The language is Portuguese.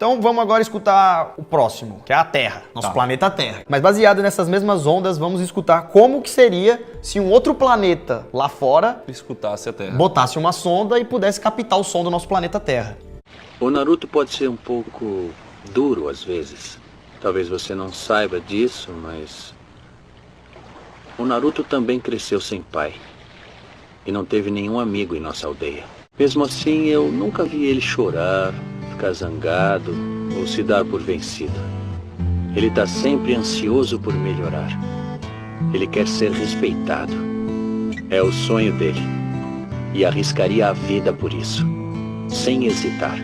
Então vamos agora escutar o próximo, que é a Terra, nosso planeta Terra. Mas baseado nessas mesmas ondas, vamos escutar como que seria se um outro planeta lá fora Escutasse a Terra. botasse uma sonda e pudesse captar o som do nosso planeta Terra. O Naruto pode ser um pouco duro às vezes. Talvez você não saiba disso, mas o Naruto também cresceu sem pai e não teve nenhum amigo em nossa aldeia. Mesmo assim, eu nunca vi ele chorar, ficar zangado ou se dar por vencido. Ele está sempre ansioso por melhorar. Ele quer ser respeitado. É o sonho dele e arriscaria a vida por isso, sem hesitar.